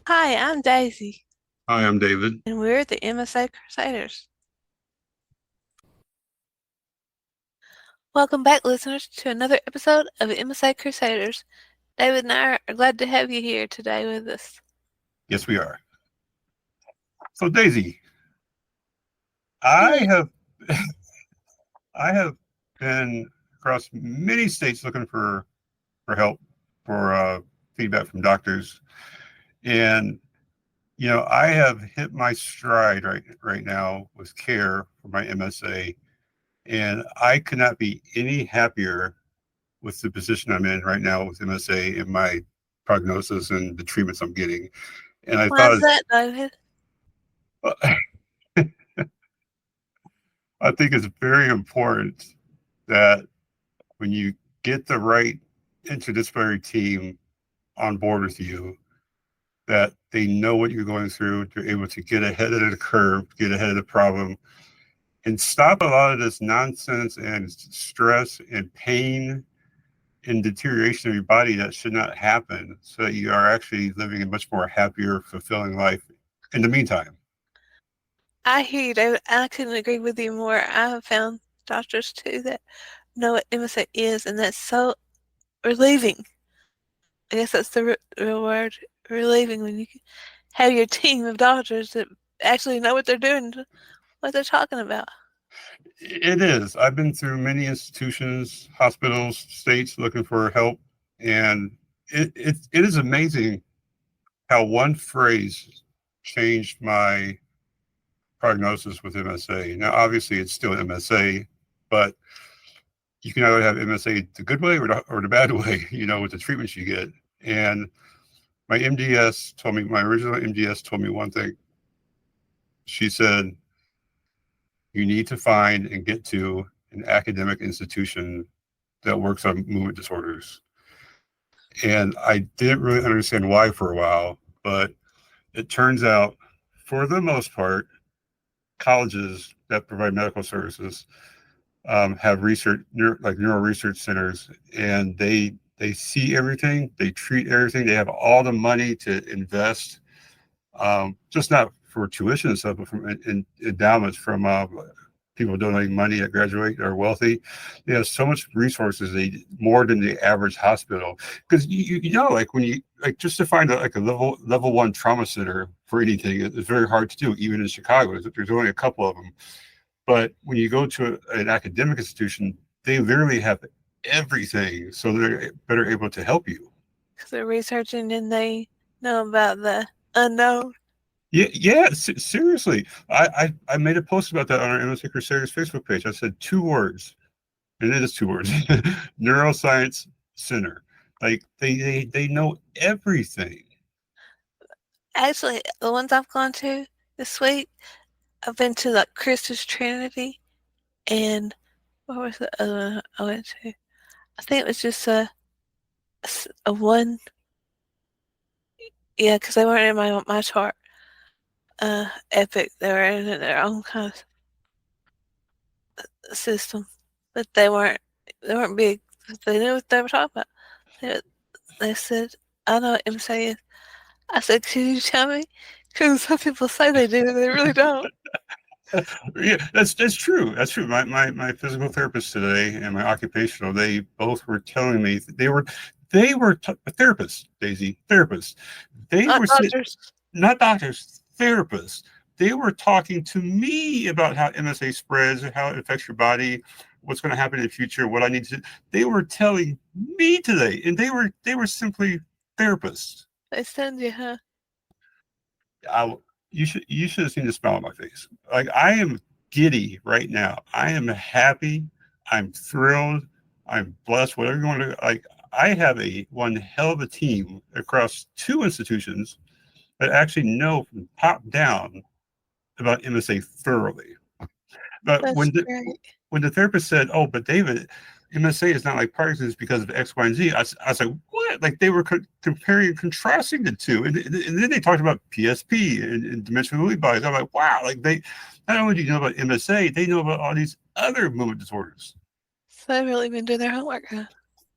Hi, I'm Daisy, Hi, I'm David. and we're the MSA Crusaders. Welcome back, listeners, to another episode of the MSA Crusaders. David and I are glad to have you here today with us. Yes, we are. So, Daisy, I Yeah. have I have been across many states looking for help for feedback from doctors, and I have hit my stride right now with care for my MSA, and I could not be any happier with the position I'm in right now with MSA and my prognosis and the treatments I'm getting. And I Why thought is that, David? I think it's very important that when you get the right interdisciplinary team on board with you, that they know what you're going through, they're able to get ahead of the curve, get ahead of the problem, and stop a lot of this nonsense and stress and pain and deterioration of your body that should not happen, so that you are actually living a much more happier, fulfilling life in the meantime. I hear you, David. I couldn't agree with you more. I have found doctors too that know what MSA is, and that's so relieving. I guess that's the real word, relieving, when you have your team of doctors that actually know what they're doing, what they're talking about. It is. I've been through many institutions, hospitals, states looking for help, and it is amazing how one phrase changed my prognosis with MSA. Now, obviously, it's still MSA, but you can either have MSA the good way or the bad way, with the treatments you get. And my original MDS told me one thing. She said, you need to find and get to an academic institution that works on movement disorders. And I didn't really understand why for a while, but it turns out, for the most part, colleges that provide medical services have like neural research centers, and they see everything, they treat everything, they have all the money to invest, just not for tuition and stuff, but from endowments from people donating money that graduate are wealthy. They have so much resources, they more than the average hospital. Because like when you like just to find like a level one trauma center for anything, it's very hard to do, even in Chicago. There's only a couple of them. But when you go to an academic institution, they literally have everything, so they're better able to help you. Because they're researching and they know about the unknown. Yeah, yeah. Seriously, I made a post about that on our MSA Crusaders Facebook page. I said two words, and it is two words: neuroscience center. Like they know everything. Actually, the ones I've gone to this week, I've been to like Christus Trinity, and what was the other one I went to? I think it was just a one, yeah, because they weren't in my chart. Epic. They were in their own kind of system, but they weren't big. They knew what they were talking about. They, they said, "I know what MSA is." I said, "Could you tell me?" Because some people say they do, and they really don't. Yeah, that's true. That's true. My physical therapist today and my occupational, they both were telling me they were therapists, Daisy, therapists. They Not were doctors. not doctors, therapists. They were talking to me about how MSA spreads, how it affects your body, what's going to happen in the future, what I need to. They were telling me today, and they were simply therapists. They send you, huh? I, you should have seen the smile on my face. Like, I am giddy right now. I am happy. I'm thrilled. I'm blessed. Whatever you want to like. I have a one hell of a team across two institutions that actually know from top down about MSA thoroughly. But That's great. when the therapist said, "Oh, but David, MSA is not like Parkinson's because of X, Y, and Z," I was like, "What?" Like they were comparing and contrasting the two, and then they talked about PSP and dimensional Lewy bodies. I'm like, wow! Like they not only do you know about MSA, they know about all these other movement disorders. So they've really been doing their homework, huh?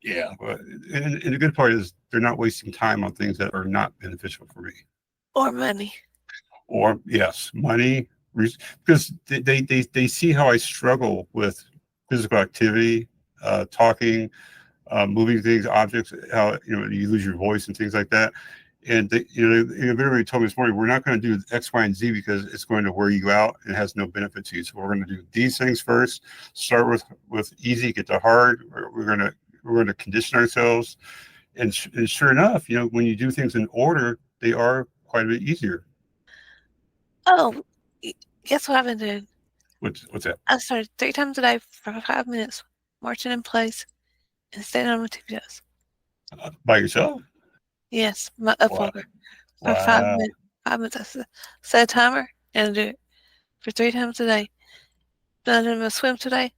Yeah, but and the good part is they're not wasting time on things that are not beneficial for me. Or money. or yes, money, because they see how I struggle with physical activity, talking, moving things, objects, how you lose your voice and things like that. And they literally told me this morning, we're not going to do X, Y, and Z because it's going to wear you out and has no benefit to you. So we're going to do these things first. Start with easy, get to hard. We're going to condition ourselves, and sure enough, when you do things in order, they are quite a bit easier. Oh, guess what I've been doing? What's that? I started 3 times a day for 5 minutes, marching in place and standing on my tippy toes. By yourself? Yes, my up Wow. walker for five Wow. minutes. 5 minutes. Set a timer and do it for 3 times a day. Then I did my swim today.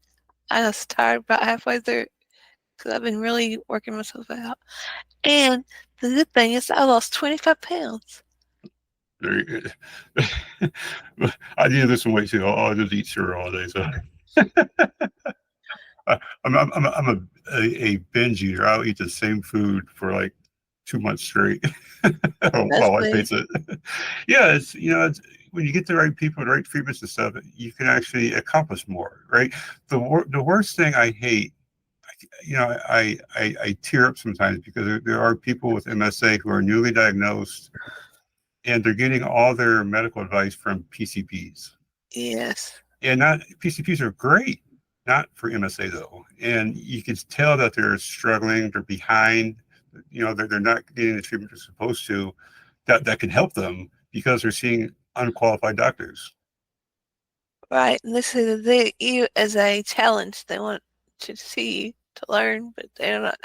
I was tired about halfway through because I've been really working myself out. And the good thing is I lost 25 pounds. Very good. I do this one way too. I'll just eat cereal all day. So I'm a binge eater. I'll eat the same food for like 2 months straight. That's My wife me. hates it. Yeah, it's when you get the right people, the right treatments and stuff, you can actually accomplish more. Right. The worst thing I hate. I tear up sometimes because there are people with MSA who are newly diagnosed and they're getting all their medical advice from PCPs. Yes. And not PCPs are great, not for MSA though. And you can tell that they're struggling, they're behind, they're not getting the treatment they're supposed to that can help them because they're seeing unqualified doctors. Right. And this is you as a challenge. They want to see you to learn, but they're not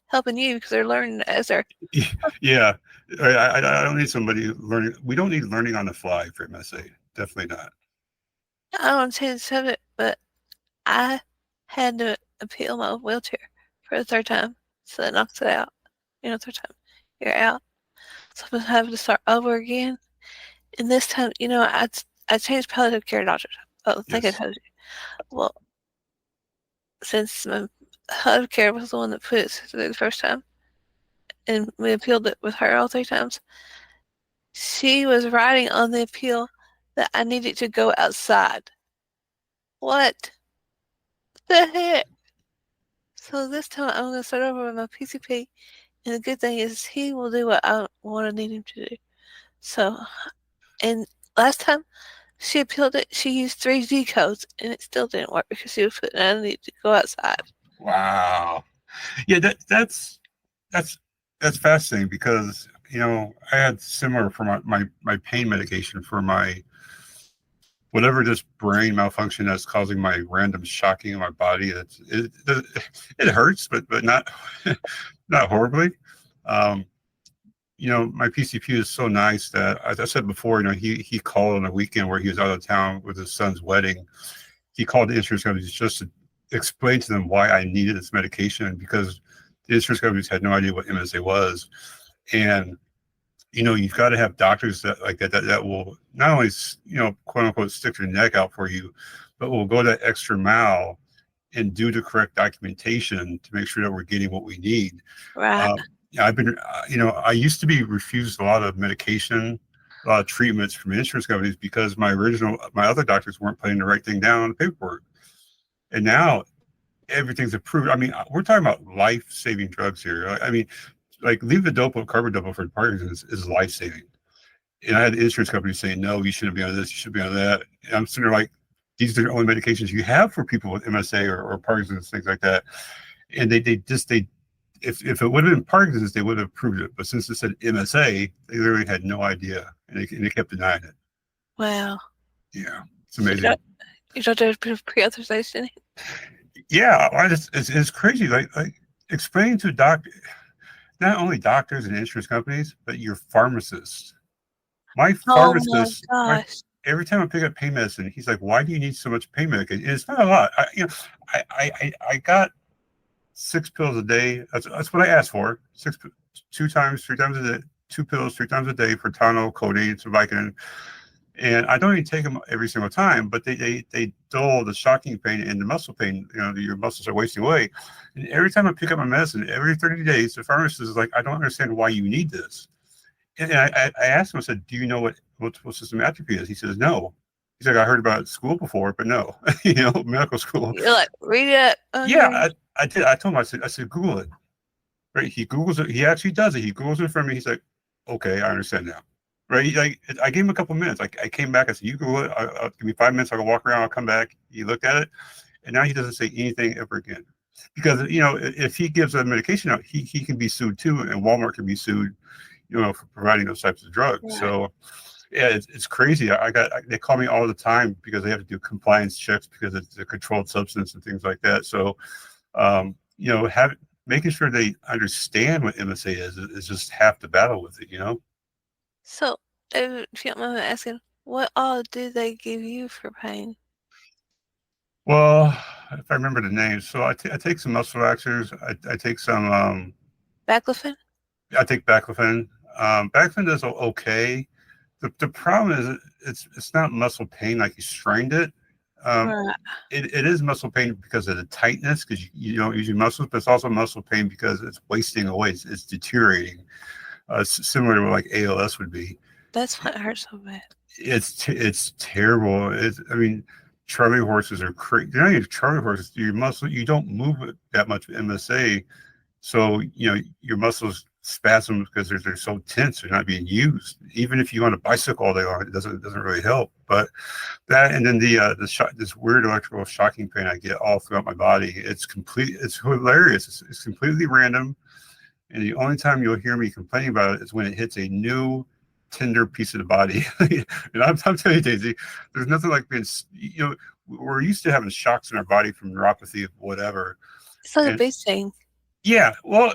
helping you because they're learning as they're. Yeah, I don't need somebody learning. We don't need learning on the fly for MSA. Definitely not. I don't want to change the subject, but I had to appeal my wheelchair for the third time, so that knocks it out. Third time you're out. So I'm having to start over again. And this time, I changed palliative care doctors. Oh, I think I Yes. told you. Well, since my palliative care was the one that put it through the first time, and we appealed it with her all 3 times, she was writing on the appeal that I needed to go outside. What the heck? So this time I'm going to start over with my PCP, and the good thing is he will do what I want to need him to do. So, and last time she appealed it, she used 3G codes, and it still didn't work because she was putting I need to go outside. Wow. Yeah, that's that's fascinating because I had similar for my pain medication for my whatever this brain malfunction that's causing my random shocking in my body. It hurts, but not not horribly. Um, my PCP is so nice that, as I said before, he called on a weekend where he was out of town with his son's wedding. He called the insurance companies just to explain to them why I needed this medication because the insurance companies had no idea what MSA was. And you've got to have doctors that like that will not only quote unquote stick their neck out for you, but will go that extra mile and do the correct documentation to make sure that we're getting what we need. Right. Yeah, I've been, I used to be refused a lot of medication, a lot of treatments from insurance companies because my other doctors weren't putting the right thing down on the paperwork. And now everything's approved. I mean, we're talking about life-saving drugs here. I mean, like levodopa, carbidopa for Parkinson's is life-saving. And I had insurance companies saying, no, you shouldn't be on this, you should be on that. And I'm sitting there like, these are the only medications you have for people with MSA or Parkinson's, things like that. And if it would have been Parkinson's, they would have approved it. But since it said MSA, they literally had no idea, and they kept denying it. Wow. Yeah, it's So amazing. you don't do pre-authorization? Yeah, it's crazy. Like explaining to not only doctors and insurance companies, but your pharmacists. My Oh my pharmacist, gosh. every time I pick up pain medicine, he's like, "Why do you need so much pain medication?" And it's not a lot. I got 6 pills a day. That's what I asked for. 2 times, 3 times a day, 2 pills 3 times a day for Tylenol, codeine, some Vicodin. And I don't even take them every single time, but they dull the shocking pain and the muscle pain. Your muscles are wasting away. And every time I pick up my medicine, every 30 days, the pharmacist is like, I don't understand why you need this. And I asked him, I said, do you know what system atrophy is? He says, no. He's like, I heard about it at school before, but no, medical school. You're like, read it Yeah, under. I did. I told him, I said, Google it. Right. He Googles it. He actually does it. He Googles it for me. He's like, okay, I understand now. Right. Like, I gave him a couple minutes. Like, I came back. I said, you Google it. Give me 5 minutes. I'll go walk around. I'll come back. He looked at it. And now he doesn't say anything ever again. Because, if he gives a medication out, he can be sued too. And Walmart can be sued, for providing those types of drugs. Right. So, yeah, it's crazy. They call me all the time because they have to do compliance checks because it's a controlled substance and things like that. So, have making sure they understand what MSA is just half the battle with it. So, if you don't mind me asking, what all do they give you for pain? Well, if I remember the names, so I take some muscle relaxers. I take some. Baclofen? I take baclofen. Baclofen does okay. The problem is it's not muscle pain like you strained it. Um, Right. it is muscle pain because of the tightness because you don't use your muscles, but it's also muscle pain because it's wasting away. It's deteriorating, similar to what like ALS would be. That's what hurts so bad. It's terrible. I mean, Charlie horses are crazy. They're not even Charlie horses. Your muscle, you don't move it that much with MSA, so your muscles spasm because they're so tense. They're not being used. Even if you on a bicycle all day long, it doesn't really help. But that and then the shock, this weird electrical shocking pain I get all throughout my body. It's hilarious. It's completely random. And the only time you'll hear me complaining about it is when it hits a new tender piece of the body. And I'm telling you, Daisy, there's nothing like we're used to having shocks in our body from neuropathy of whatever. It's like a And bee sting. yeah, well,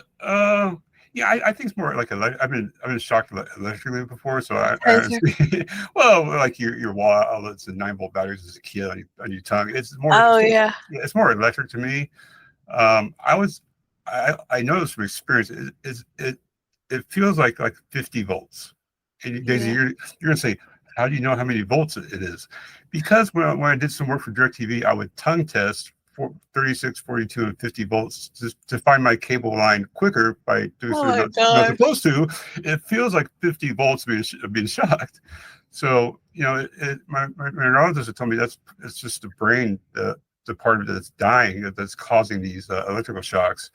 yeah, I think it's more like I've been shocked electrically before, so Taser. well, like your wall outlets and 9-volt batteries as a kid on your tongue. It's more Oh, it's, yeah. yeah, it's more electric to me. I noticed from experience it feels like 50 volts. And Daisy, Yeah. you're gonna say, how do you know how many volts it is? Because when I did some work for DirecTV, I would tongue test for 36, 42, and 50 volts to find my cable line quicker by doing Oh, something my not gosh. supposed to. It feels like 50 volts being shocked. So my neurologist had told me it's just the brain, the part of it that's dying that's causing these electrical shocks,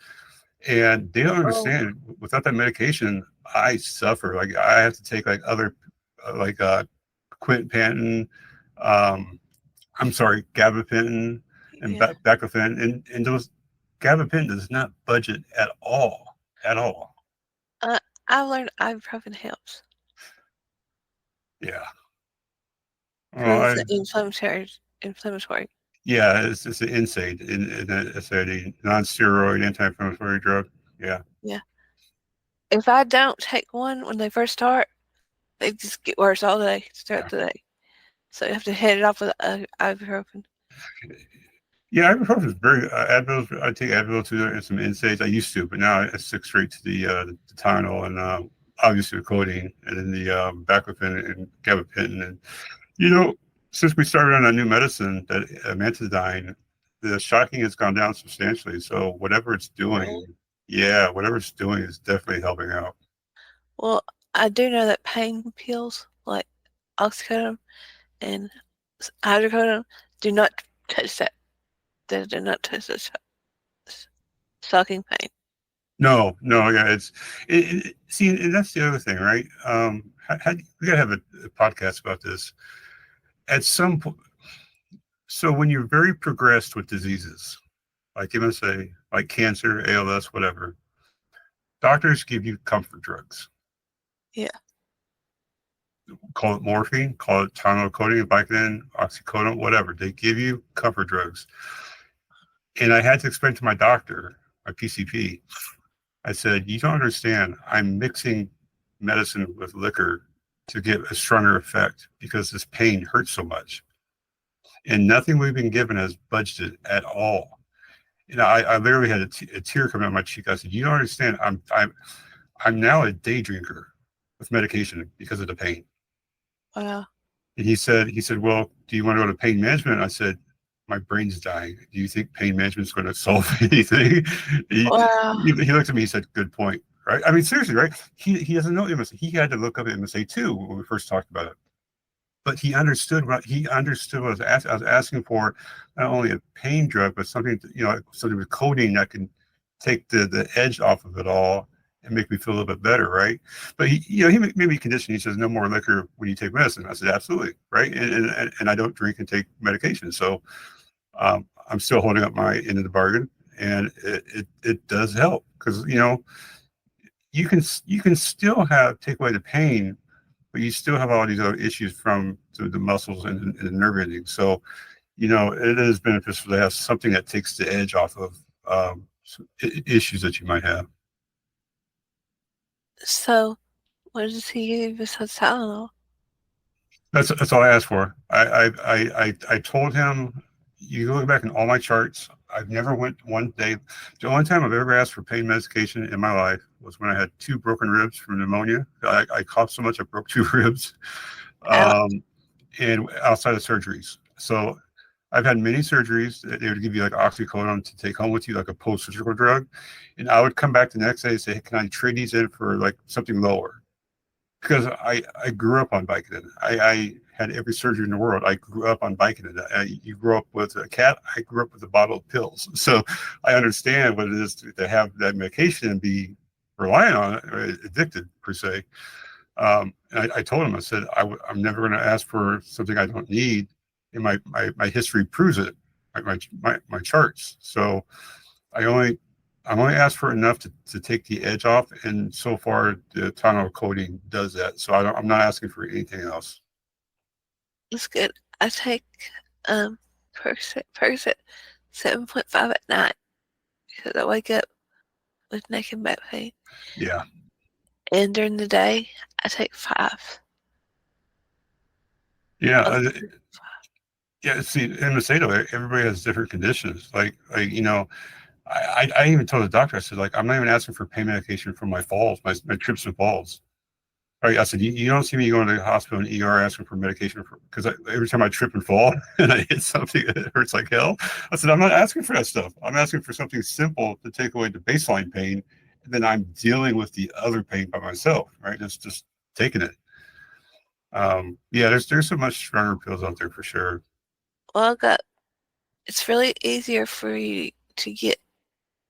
and they don't Oh, understand. Without that medication, I suffer. Like I have to take like other like quintanpen, um, I'm sorry, gabapentin and yeah. baclofen, and those gabapentin does not budget at all. Uh, I've learned ibuprofen helps Yeah. Well, for the inflammatory. yeah, it's an NSAID, it's a non-steroid anti-inflammatory drug. Yeah. Yeah. If I don't take one when they first start, they just get worse all day, throughout Yeah. the day. So you have to head it off with ibuprofen. Yeah, ibuprofen is very Advil. I take Advil too and some NSAIDs. I used to, but now I stick straight to the Tylenol and obviously the codeine and then the baclofen and gabapentin. And you know, since we started on a new medicine, that amantadine, the shocking has gone down substantially. So whatever it's Really? doing, yeah, whatever it's doing is definitely helping out. Well, I do know that pain pills like oxycodone and hydrocodone do not touch that. They do not touch the shocking pain. No, no, yeah, see, and that's the other thing, right? We gotta have a podcast about this at some point. So when you're very progressed with diseases like MSA, like cancer, ALS, whatever, doctors give you comfort drugs. Yeah. Call it morphine, call it Tylenol, codeine, Vicodin, oxycodone, whatever. They give you comfort drugs. And I had to explain to my doctor, my PCP, I said, you don't understand. I'm mixing medicine with liquor to get a stronger effect because this pain hurts so much. And nothing we've been given has budged it at all. I literally had a tear coming out my cheek. I said, "You don't understand. I'm now a day drinker with medication because of the pain." Wow. And he said, "Well, do you want to go to pain management?" I said, "My brain's dying. Do you think pain management is going to solve anything?" he, Wow. he looked at me. He said, "Good point." right? I mean, seriously, right? He doesn't know MSA. He had to look up MSA too when we first talked about it. But he understood what I was asking. I was asking for not only a pain drug, but something something with codeine that can take the edge off of it all and make me feel a little bit better, right? But he made me condition. He says no more liquor when you take medicine. I said absolutely, right? And I don't drink and take medication, so I'm still holding up my end of the bargain, and it does help because you can still take away the pain, but you still have all these other issues from the muscles and the nerve endings. So, it is beneficial to have something that takes the edge off of issues that you might have. So, what does he give you besides Tylenol? That's all I asked for. I told him, you look back in all my charts. I've never went one day. The only time I've ever asked for pain medication in my life was when I had 2 broken ribs from pneumonia. I coughed so much I broke 2 ribs, Out. and outside of surgeries. So I've had many surgeries. They would give you like oxycodone to take home with you, like a post-surgical drug. And I would come back the next day and say, hey, can I trade these in for like something lower? Because I grew up on Vicodin. I had every surgery in the world. I grew up on Vicodin. You grew up with a cat. I grew up with a bottle of pills. So I understand what it is to have that medication and be reliant on it, or addicted per se. And I told him, I said, I'm never going to ask for something I don't need. And my history proves it, my charts. So I only I'm only asked for enough to take the edge off, and so far the tonal coating does that. So I'm not asking for anything else. It's good. I take um Percocet 7.5 at night because I wake up with neck and back pain. Yeah, And during the day, I take 5. yeah, Of yeah. See, in Macedo, everybody has different conditions. I even told the doctor, I said, like, I'm not even asking for pain medication for my falls, my trips and falls. Right? I said, you don't see me going to the hospital and ER asking for medication because every time I trip and fall and I hit something, it hurts like hell. I said, I'm not asking for that stuff. I'm asking for something simple to take away the baseline pain, and then I'm dealing with the other pain by myself. Right? It's just taking it. Yeah, there's so much stronger pills out there for sure. well, I got. It's really easier for you to get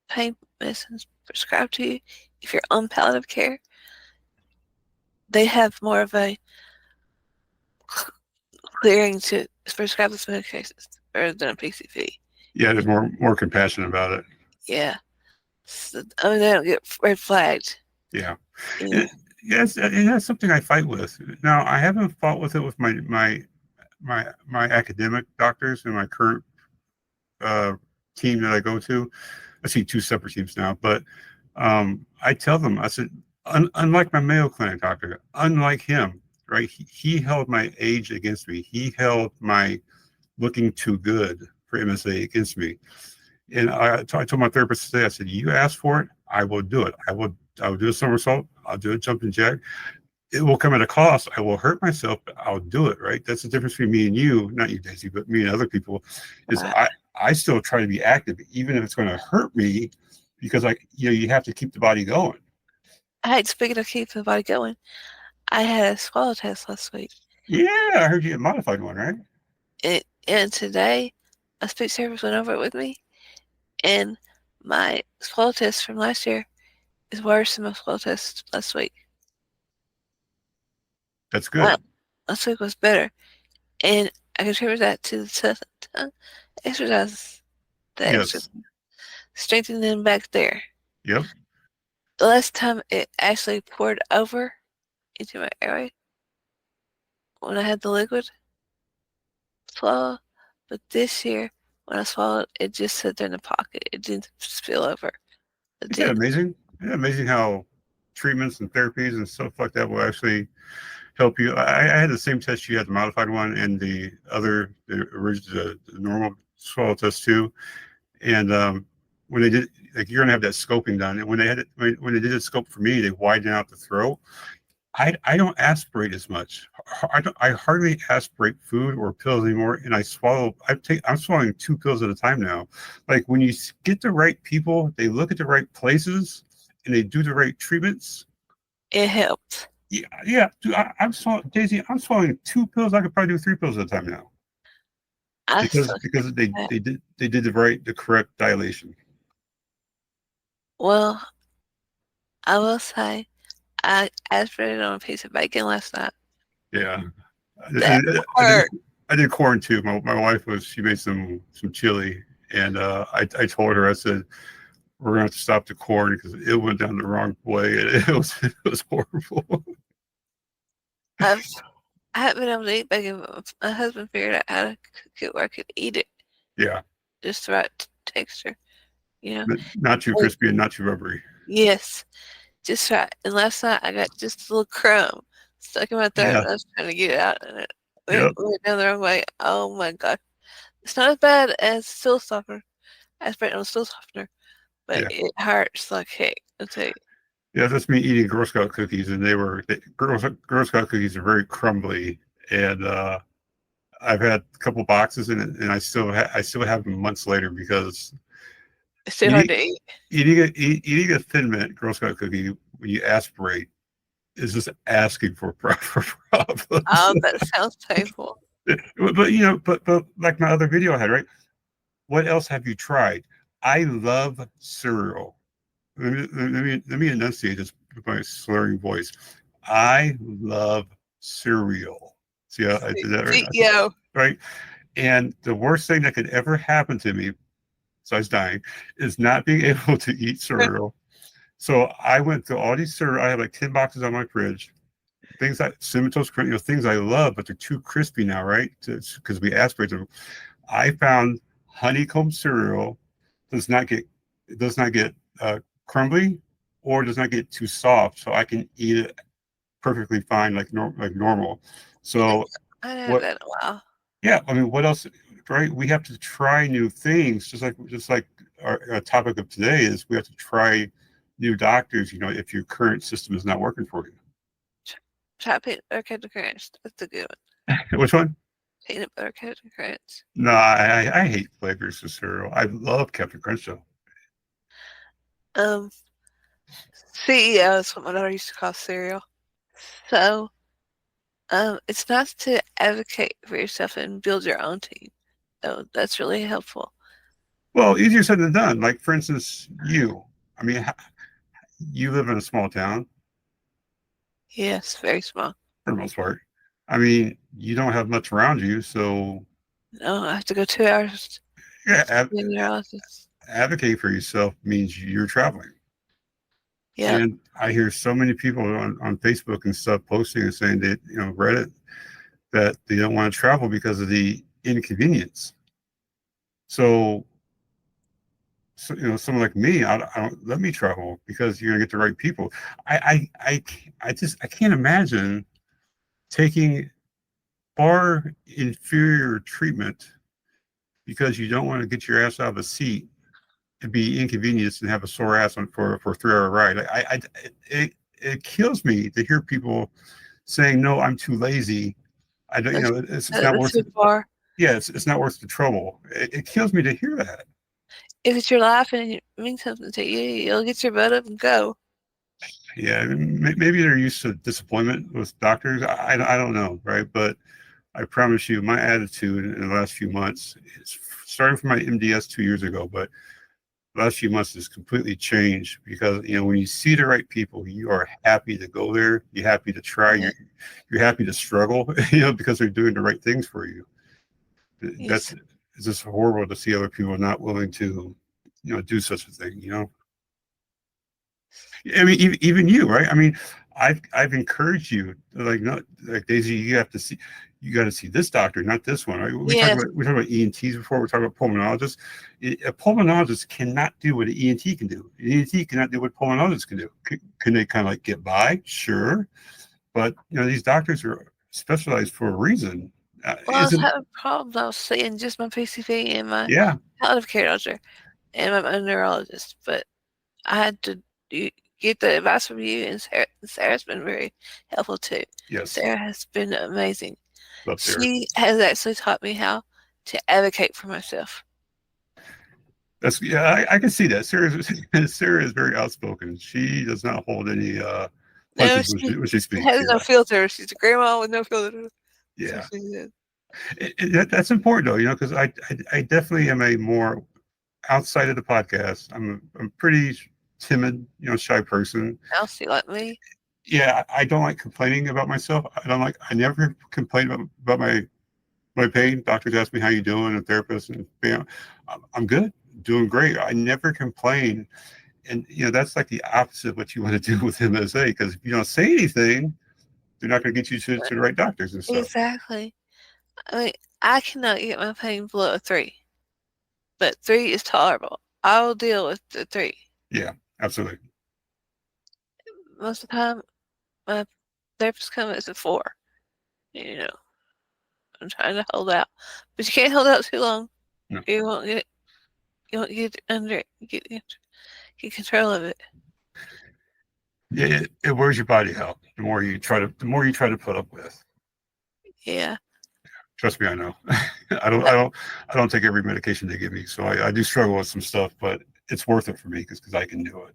pain medicines prescribed to you if you're on palliative care. They have more of a clearing to prescribe those medications rather than a PCP. Yeah, there's more compassion about it. Yeah. So, I mean, they don't get red flagged. Yeah. Yeah. And, yes, and that's something I fight with. Now, I haven't fought with it with my academic doctors and my current uh, team that I go to. I see 2 separate teams now, but I tell them, I said, unlike my Mayo Clinic doctor, unlike him, right? He held my age against me. He held my looking too good for MSA against me. And I told my therapist today, I said, you ask for it, I will do it. I will do a somersault. I'll do a jumping jack. It will come at a cost. I will hurt myself, but I'll do it. Right. That's the difference between me and you, not you, Daisy, but me and other people. Is Right. I still try to be active, even if it's going to hurt me, because you have to keep the body going. Hey, speaking of keeping the body going, I had a swallow test last week. Yeah, I heard you had modified one, right? And today, a speech therapist went over it with me, and my swallow test from last year is worse than my swallow test last week. That's Wow, good. last week was better, and I contribute that to the exercises, the extra Yes. strengthening back there. Yep. The last time it actually poured over into my airway when I had the liquid swallow, but this year when I swallowed, it just sat there in the pocket. It didn't spill over. It Isn't that did. amazing? Isn't that amazing how treatments and therapies and stuff like that will actually help you. I had the same test you had, the modified one, and the original, the normal swallow test too. And when they did, like, you're gonna have that scoping done, and when they had it, when they did the scope for me, they widened out the throat. I don't aspirate as much. I hardly aspirate food or pills anymore, and I'm swallowing 2 pills at a time now. Like, when you get the right people, they look at the right places, and they do the right treatments, It helps. yeah, yeah. Dude, I'm swallowing Daisy. I'm swallowing 2 pills. I could probably do 3 pills at a time now I because suck they at. they did the correct dilation. Well, I will say I aspirated on a piece of bacon last night. Yeah, That I did hurt. I did corn too. My wife was she made some chili, and I told her I said we're gonna have to stop the corn because it went down the wrong way. And it was horrible. I've I haven't been able to eat bacon, but my husband figured out how to cook it where I could eat it Yeah, just the right texture, you know. not too Like, crispy and not too rubbery. yes, just right. And last night I got just a little crumb stuck in my throat. Yeah, And I was trying to get it out, and it yep, went down the wrong way. Oh my god, it's not as bad as stool softener. I sprayed on a stool softener, but yeah. it hurts like heck. I'll tell you. Yeah, that's me eating Girl Scout cookies, and Girl Scout cookies are very crumbly, and I've had a couple boxes, and I still have them months later because It's too hard eating to eat. eating a Thin Mint Girl Scout cookie when you aspirate is just asking for for problems. Oh, that sounds painful. But but like my other video I had, right? What else have you tried? I love cereal. Let me enunciate this with my slurring voice. I love cereal. See how I did that right? CEO. Right? And the worst thing that could ever happen to me, besides dying, is not being able to eat cereal. So I went through all these cereal. I have like 10 boxes on my fridge. Things like Cinnamon things I love, but they're too crispy now, right? Because we aspirate them. I found honeycomb cereal does not get crumbly or does not get too soft, so I can eat it perfectly fine, like normal. So I haven't had what? that in a while. Yeah, I mean, what else? Right? We have to try new things, just like our topic of today is we have to try new doctors. You know, if your current system is not working for you. Try peanut butter Captain Crunch. That's a good one. Which one? Peanut butter Captain Crunch. No, I hate flavors of cereal. I love Captain Crunch though. Um, CEO is what my daughter used to call cereal. So, it's nice to advocate for yourself and build your own team. So that's really helpful. Well, easier said than done. Like for instance, you. I mean, you live in a small town Yes, very small. for the most part. I mean, you don't have much around you, so No, I have to go 2 hours yeah, to the neurologist. advocate for yourself means you're traveling. Yep. And I hear so many people on Facebook and stuff posting and saying that, Reddit, that they don't want to travel because of the inconvenience. So, someone like me, I don't let me travel because you're gonna get the right people. I can't imagine taking far inferior treatment because you don't want to get your ass out of the seat and be inconvenienced and have a sore ass for a 3 hour ride. It kills me to hear people saying, no, I'm too lazy. I don't, That's, it's not that's worth too it. far. Yeah, it's not worth the trouble. It kills me to hear that. If it's your life and it means something to you, you'll get your butt up and go. Yeah, maybe they're used to disappointment with doctors. I don't know, right? But I promise you, my attitude in the last few months, is starting from my MDS 2 years ago, but the last few months has completely changed because when you see the right people, you are happy to go there. You're happy to try. Yeah. You're happy to struggle, because they're doing the right things for you. That's Yes. it's just horrible to see other people not willing to, do such a thing. I mean, even you, right? I mean, I've encouraged you, like, no, like Daisy, you got to see this doctor, not this one. Right? Yes. We talked about ENTs before. We talked about pulmonologists. A pulmonologist cannot do what an ENT can do. An ENT cannot do what pulmonologists can do. Can they kind of like get by? Sure, but these doctors are specialized for a reason. Well, I was Isn't having problems. I was seeing just my PCP and my Yeah, palliative care doctor and my neurologist, but I had to do, get the advice from you, and Sarah's been very helpful too. yes, Sarah has been amazing. love Sarah. She has actually taught me how to advocate for myself. That's yeah, I can see that. Sarah is very outspoken. She does not hold any No, punches when she she speaks. has no Yeah, filter. She's a grandma with no filter. So yeah. she said, That's important though, because I definitely am a more outside of the podcast. I'm pretty timid, shy person. "Now she like me." Yeah, I don't like complaining about myself. I never complain about my pain. Doctors ask me how you doing, a therapist, and I'm good, doing great. I never complain, and that's like the opposite of what you want to do with MSA because if you don't say anything, they're not going to get you to the right doctors and stuff. Exactly. I mean, I cannot get my pain below a 3, but 3 is tolerable. I will deal with the 3. Yeah, absolutely. Most of the time, my therapist comes as a 4. You know, I'm trying to hold out, but you can't hold out too long. No. You won't get get control of it. Yeah, it wears your body out. The more you try to put up with. Yeah, Trust me, I know. I don't take every medication they give me, so I do struggle with some stuff, but it's worth it for me because I can do it.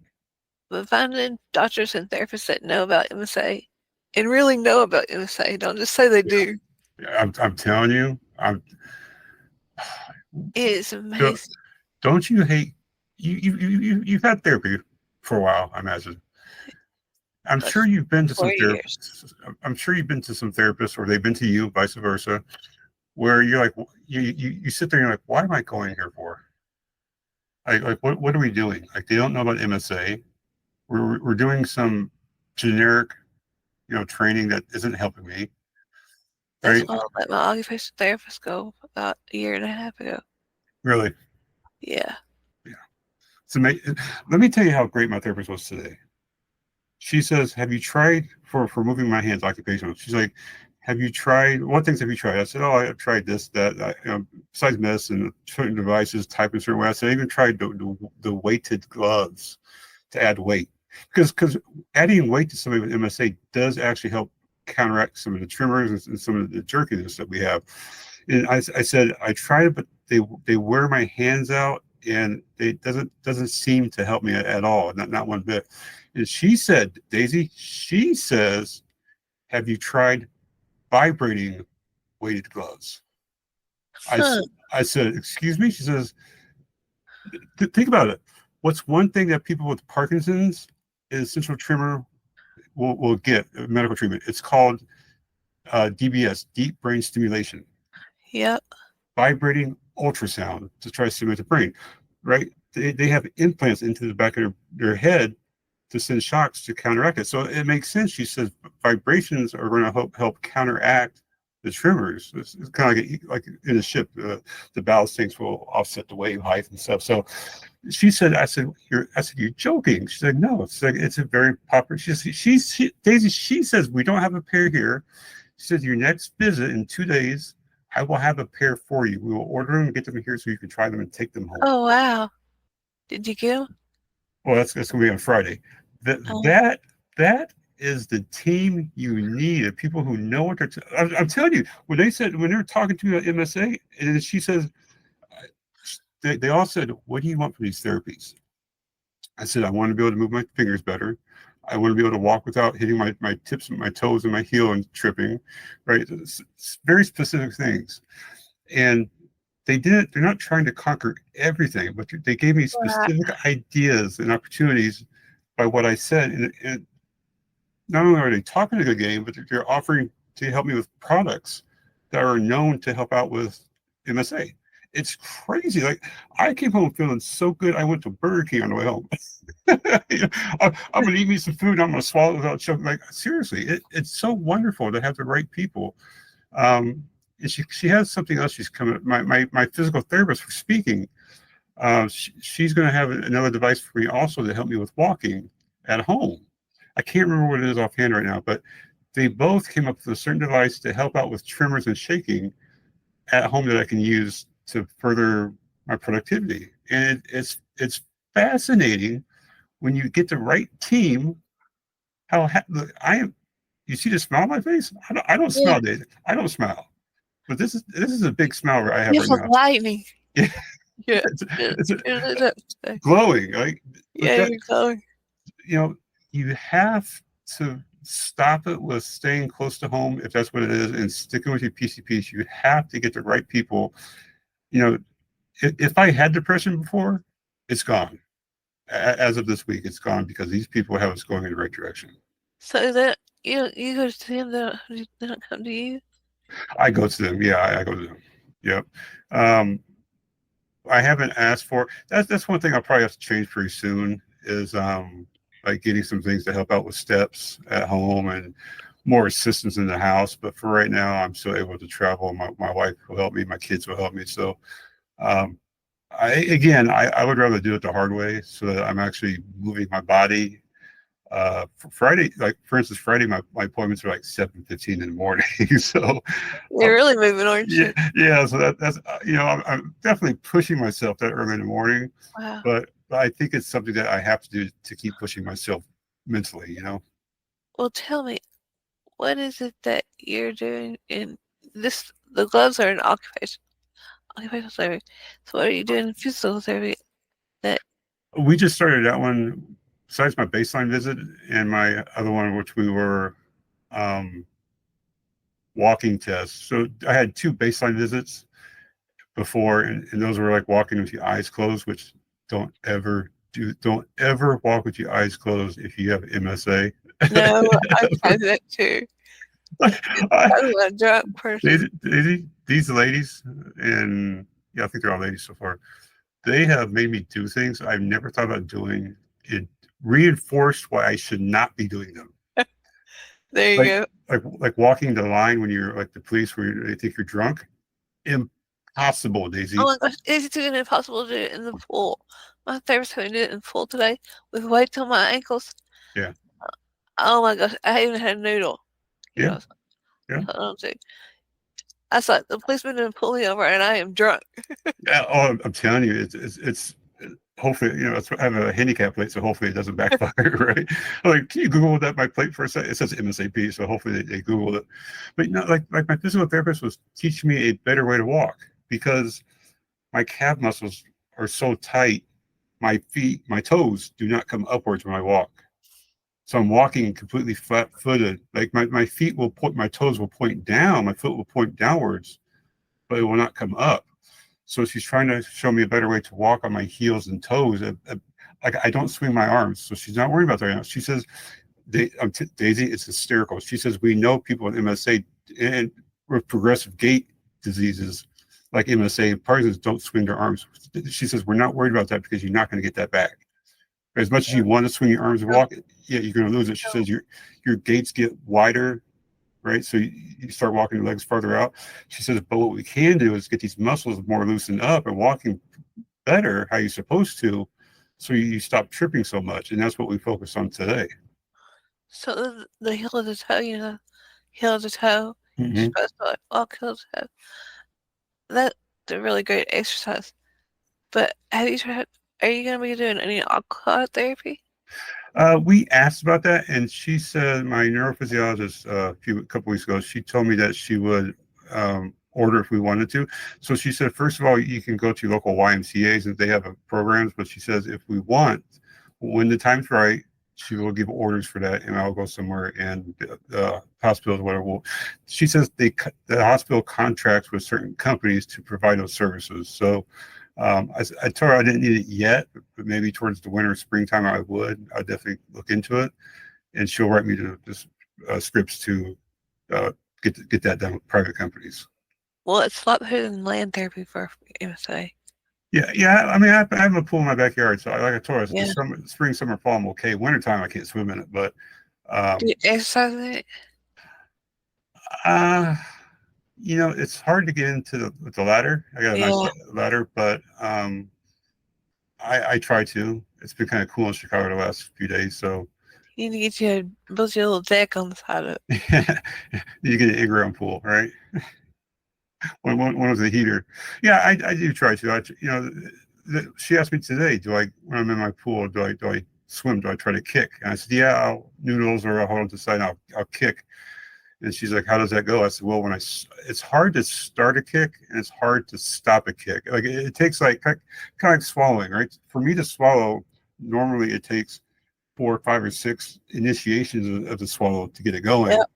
but finding doctors and therapists that know about MSA and really know about MSA, don't just say they Yeah, do. yeah, I'm telling you, It is don't, amazing. don't you hate you've had therapy for a while, I imagine. I'm Like sure you've been to some 4 years. therapists. I'm sure you've been to some therapists, or they've been to you, vice versa, where you're like, you sit there and you're like, why am I going here for? Like what are we doing? Like they don't know about MSA. We're doing some generic, training that isn't helping me, That's right? why I let my occupational therapist go about a year and a half ago. Really. Yeah. Yeah. So let me tell you how great my therapist was today. She says, "Have you tried for moving my hands occupational?" She's like, "Have you tried what things have you tried?" I said, "Oh, I've tried this, that. Besides medicine, certain devices, type in certain way." I said, "I even tried the weighted gloves to add weight because adding weight to somebody with MSA does actually help counteract some of the tremors and some of the jerkiness that we have." And I said I tried it, but they wear my hands out, and it doesn't seem to help me at all, not one bit. And she said, Daisy, she says, have you tried vibrating weighted gloves? I Huh. I said, excuse me. She says, think about it. What's one thing that people with Parkinson's and essential tremor will get medical treatment? It's called DBS, deep brain stimulation, Yep. vibrating ultrasound to try to stimulate the brain, right? They have implants into the back of their head to send shocks to counteract it. So it makes sense. She says vibrations are going to help counteract the tremors. It's kind of like in a ship, the ballast tanks will offset the wave height and stuff. So she said, I said, you're joking. She said, no, it's a very popular. Daisy, she says, we don't have a pair here. She says, your next visit in 2 days, I will have a pair for you. We will order them and get them here so you can try them and take them home. Oh, wow. Did you get 'em? Well, that's going to be on Friday. That Oh, that that is the team you need. The people who know what they're. I'm telling you, when they're talking to me about MSA, and she says, they all said, "What do you want from these therapies?" I said, "I want to be able to move my fingers better. I want to be able to walk without hitting my tips, my toes, and my heel and tripping." Right, it's very specific things, and they're not trying to conquer everything, but they gave me right. specific ideas and opportunities by what I said. And not only are they talking a good game, but they're offering to help me with products that are known to help out with MSA. It's crazy. Like I came home feeling so good. I went to Burger King on the way home. I'm gonna eat me some food. I'm gonna swallow it without choking. Like seriously, it's so wonderful to have the right people. And she has something else. She's coming. My physical therapist for speaking. She's going to have another device for me also to help me with walking at home. I can't remember what it is offhand right now, but they both came up with a certain device to help out with tremors and shaking at home that I can use to further my productivity. And it's fascinating when you get the right team. I am. You see the smile on my face? I don't Yeah. smile, David. I don't smile. But this is a big smile I have You're right like now. lightning. Yeah. Yeah. It's, Yeah. it's Yeah. glowing. Like, but Yeah, that, you're going. you know, you have to stop it with staying close to home if that's what it is, and sticking with your PCPs. You have to get the right people. You know, if I had depression before, it's gone. As of this week, it's gone because these people have us going in the right direction. So that you go to him, they don't come to you. I go to them. Yeah, I go to them. Yep. Um, I haven't asked for that's one thing I'll probably have to change pretty soon is like getting some things to help out with steps at home and more assistance in the house. But for right now, I'm still able to travel. My wife will help me. My kids will help me. So um, I would rather do it the hard way so that I'm actually moving my body. For Friday, like for instance, Friday, my appointments are like 7:15 in the morning. So You're really moving, aren't yeah, you? yeah. So that's I'm definitely pushing myself that early in the morning, Wow. but I think it's something that I have to do to keep pushing myself mentally. Well, tell me, what is it that you're doing in this? The gloves are in occupational therapy. So what are you doing in physical therapy? That We just started that one. Besides my baseline visit and my other one, which we were um, walking tests. So I had two baseline visits before, and those were like walking with your eyes closed, which don't ever walk with your eyes closed if you have MSA. no, I tried that too. I, I'm a drunk person. these ladies, and yeah, I think they're all ladies so far. They have made me do things I've never thought about doing. It reinforced why I should not be doing them. There you Like go. like walking the line when you're like the police where they think you're drunk. Impossible, Oh Daisy. my gosh, it's even impossible to do it in the pool. My therapist had me do it in the pool today with weights on my ankles. Yeah, Oh my gosh, I even had a noodle. You yeah, know, yeah. I don't think. I saw the policeman didn't pull me over, and I am drunk. Yeah, oh, I'm telling you, it's hopefully, I have a handicap plate, so hopefully it doesn't backfire, right? I'm like, can you Google that my plate for a second? It says MSAP, so hopefully they Googled it. But like my physical therapist was teaching me a better way to walk because my calf muscles are so tight, my toes do not come upwards when I walk. So I'm walking completely flat footed. Like my feet will point, my toes will point down, my foot will point downwards, but it will not come up. So she's trying to show me a better way to walk on my heels and toes. Like I don't swing my arms, so she's not worried about that right now. She says, Daisy, it's hysterical. She says we know people with MSA and with progressive gait diseases like MSA and Parkinson's don't swing their arms. She says we're not worried about that because you're not going to get that back. As much as you want to swing your arms and walk, yeah, you're going to lose it. She says your gaits get wider, right? So you start walking your legs farther out. She says, but what we can do is get these muscles more loosened up and walking better how you're supposed to, so you stop tripping so much. And that's what we focus on today. So the heel of the toe, heel of the toe, you're Mm-hmm. supposed to like walk heel to toe. That's a really great exercise. But have you tried? Are you going to be doing any aqua therapy? We asked about that, and she said my neurophysiologist a couple weeks ago. She told me that she would order if we wanted to. So she said, first of all, you can go to your local YMCA's and they have programs. But she says if we want, when the time's right, she will give orders for that, and I'll go somewhere and the hospitals, whatever. She says the hospital contracts with certain companies to provide those services. So I told her I didn't need it yet, but maybe towards the winter, springtime, I would. I'd definitely look into it, and she'll write me scripts to uh, get that done with private companies. Well, it's a lot better than land therapy for MSA. Yeah, yeah. I mean, I have a pool in my backyard, so like I told her, the Yeah. spring, summer, fall, I'm okay. Wintertime, I can't swim in it, but Do um, you exercise in it? uh, it's hard to get into the ladder. I got a nice Yeah. ladder, but I try to. It's been kind of cool in Chicago the last few days, so You need to get build your little deck on the side of it. you get an in-ground pool, right? One was a heater. Yeah, I do try to. She asked me today, do I when I'm in my pool, do I swim? Do I try to kick? And I said, yeah, I'll noodles or I'll hold on to the side. And I'll kick. And she's like, how does that go? I said, well, it's hard to start a kick and it's hard to stop a kick. Like it takes like kind of like swallowing, right? For me to swallow, normally it takes 4, 5, or 6 initiations of the swallow to get it going. Yep.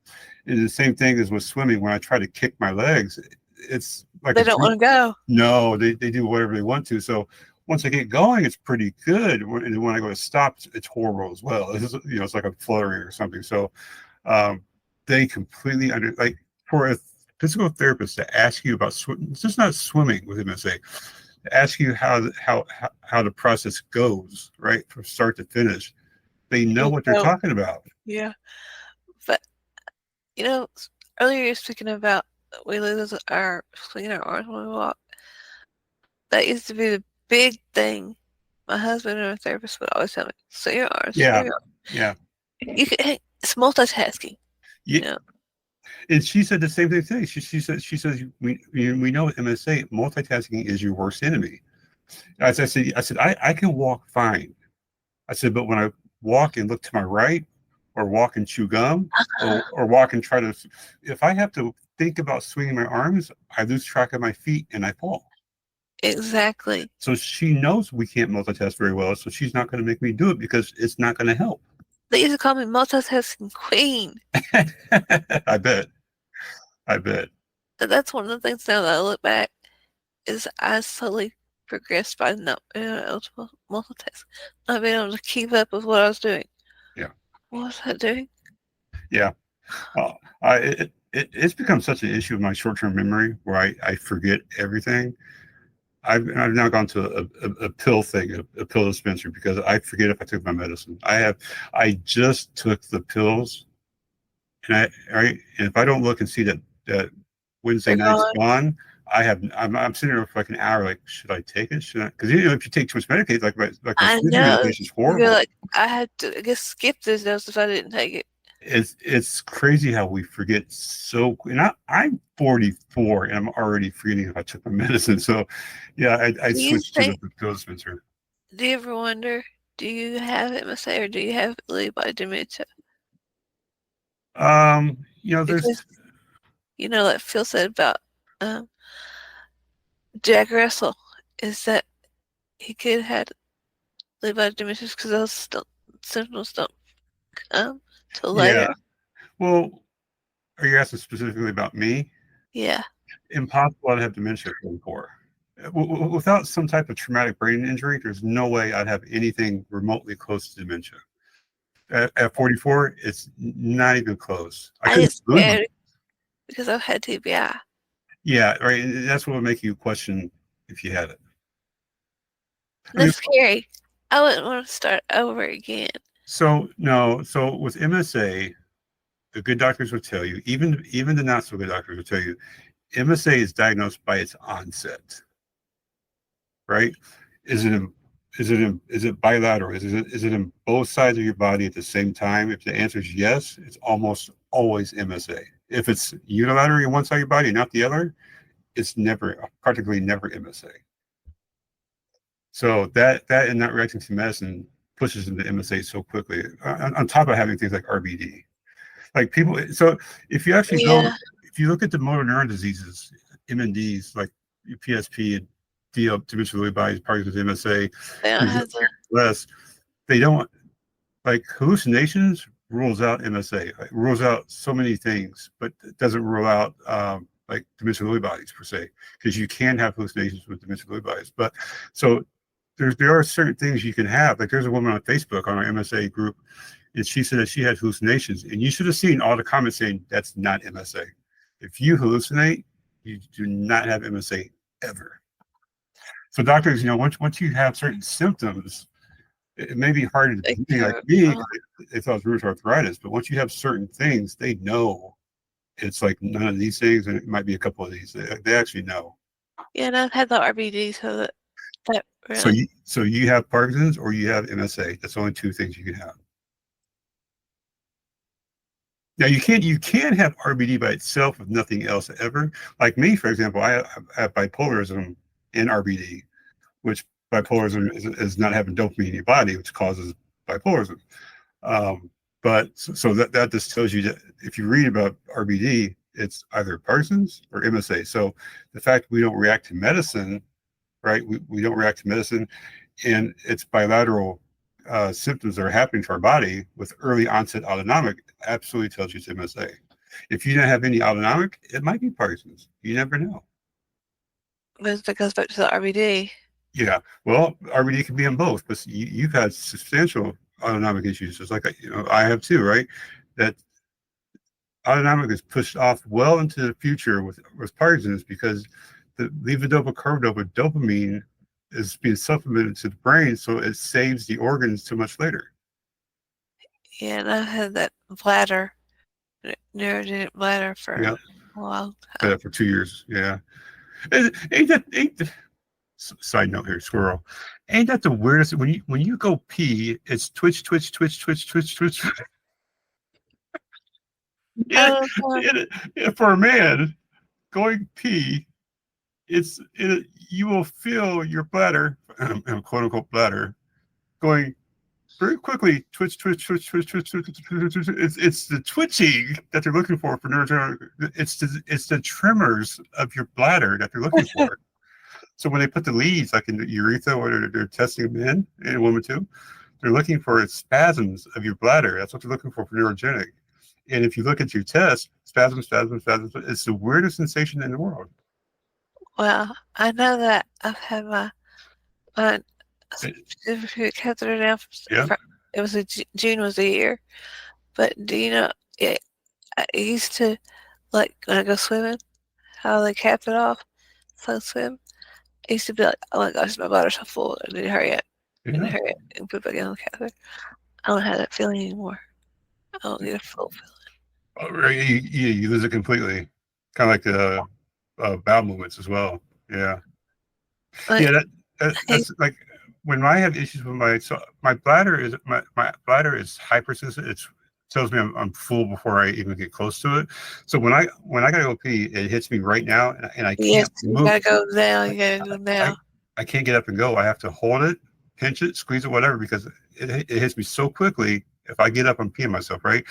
And the same thing is with swimming. When I try to kick my legs, it's like They don't want to go. no, they do whatever they want to. So once I get going, it's pretty good. And when I go to stop, it's horrible as well. It's like a fluttering or something. So um, they completely like for a physical therapist to ask you about it's just not swimming with MSA. To ask you how the process goes, right, from start to finish. They know what they're So, talking about. yeah. But, earlier you were speaking about we lose our swinging our arms when we walk. That used to be the big thing. My husband and our therapist would always tell me, swing your arms, swing Yeah, your arms. yeah, It's multitasking, you yeah. know. And she said the same thing today. She says we know with MSA multitasking is your worst enemy. As I said I can walk fine. I said, but when I walk and look to my right, or walk and chew gum, or walk and try to, if I have to think about swinging my arms, I lose track of my feet and I fall. Exactly. So she knows we can't multitask very well, so she's not going to make me do it because it's not going to help. They used to call me multitasking queen. I bet. I bet. But that's one of the things now that I look back is I slowly progressed by not being able to multitask, not being able to keep up with what I was doing. Yeah. What was I doing? Yeah. It's become such an issue with my short-term memory where I forget everything. I've now gone to a pill thing, a pill dispenser, because I forget if I took my medicine. I just took the pills, and and if I don't look and see that Wednesday They're night's gone. gone, I'm sitting there for like an hour, like, should I take it? Should I? Because if you take too much medication, like my I sleeping know. medication is You're horrible. like, I had to, I guess, skip those notes if I didn't take it. It's crazy how we forget so. And I'm 44 and I'm already forgetting if I took my medicine. So yeah, I Do you switched to the think, pill dispenser. do you ever wonder, do you have MSA or do you have Lewy body dementia? There's Because, like Phil said about um, Jack Russell, is that he could have had Lewy body dementia because those symptoms don't come till yeah. later. Well, are you asking specifically about me? Yeah. Impossible to have dementia at 44. Without some type of traumatic brain injury, there's no way I'd have anything remotely close to dementia. At 44, it's not even close. I I couldn't get believe it. scared because I've had TBI. Yeah, right. And that's what would make you question if you had it. And I mean, that's scary. I wouldn't want to start over again. so no, so with MSA, the good doctors will tell you, even the not so good doctors will tell you, MSA is diagnosed by its onset, right? Is it in, is it bilateral? Is it in both sides of your body at the same time? If the answer is yes, it's almost always MSA. If it's unilaterally on one side of your body and not the other, it's practically never MSA. So that and not reacting to medicine pushes into MSA so quickly. On top of having things like RBD, like people. So if you actually go, Yeah, if you look at the motor neuron diseases, MNDs like PSP and DL, dementia Lewy bodies, Parkinson's, MSA, they don't have the. less, they don't like hallucinations rules out MSA, rules out so many things, but it doesn't rule out like dementia Lewy bodies per se, because you can have hallucinations with dementia Lewy bodies. But so there are certain things you can have. Like there's a woman on Facebook on our MSA group, and she said that she had hallucinations, and you should have seen all the comments saying that's not MSA. If you hallucinate, you do not have MSA ever. So doctors, once you have certain symptoms, it may be hard at the Like beginning, like your, me, because they thought it was rheumatoid arthritis. But once you have certain things, they know it's like none of these things, and it might be a couple of these. They actually know. yeah, and I've had the RBD, so that So really. you have Parkinson's or you have MSA. That's the only two things you can have. Now you can have RBD by itself with nothing else ever. Like me, for example, I have bipolarism and RBD, which bipolarism is not having dopamine in your body, which causes bipolarism. Um, But so that just tells you that if you read about RBD, it's either Parsons or MSA. So the fact we don't react to medicine, right? We don't react to medicine, and it's bilateral symptoms that are happening to our body with early onset autonomic absolutely tells you it's MSA. If you don't have any autonomic, it might be Parsons. You never know. But that goes back to the RBD. Yeah, well, RBD can be in both, but you've had substantial autonomic issues, just like I have too, right? That autonomic is pushed off well into the future with Parkinson's because the levodopa carbidopa dopamine is being supplemented to the brain, so it saves the organs too much later. Yeah, and I've had that bladder, neurogenic bladder for Yeah, a long had time. that for 2 years. Yeah, ain't that side note here, squirrel. Ain't that the weirdest? When you go pee, it's twitch, twitch, twitch, twitch, twitch, twitch. it, Oh, for a man going pee, you will feel your bladder, quote unquote bladder, going very quickly. Twitch, twitch, twitch, twitch, twitch, twitch, twitch, twitch, twitch. It's the twitching that they're looking for neurogenetic. It's the tremors of your bladder that they're looking for. So when they put the leads like in the urethra, or they're testing men and women too, they're looking for spasms of your bladder. That's what they're looking for neurogenic. And if you look at your test, spasm, spasm, spasm, it's the weirdest sensation in the world. well, I know that I've had my catheter now. Yeah, It was June was a year, but do you know? I used to like when I go swimming, how they cap it off so I swim. I used to be like, oh my gosh, my bladder's so full. I need to hurry up and yeah. hurry up and put it back in the catheter. I don't have that feeling anymore. I don't need a full You lose it completely. Kind of like the bowel movements as well. Yeah, feeling. yeah. Like, That's like when I have issues with my bladder is my bladder is hypersensitive. It tells me I'm full before I even get close to it. So when I gotta go pee, it hits me right now, and I yes, can't you move. gotta go now. I, You gotta go I now. I can't get up and go. I have to hold it, pinch it, squeeze it, whatever, because it hits me so quickly. If I get up, I'm peeing myself, right?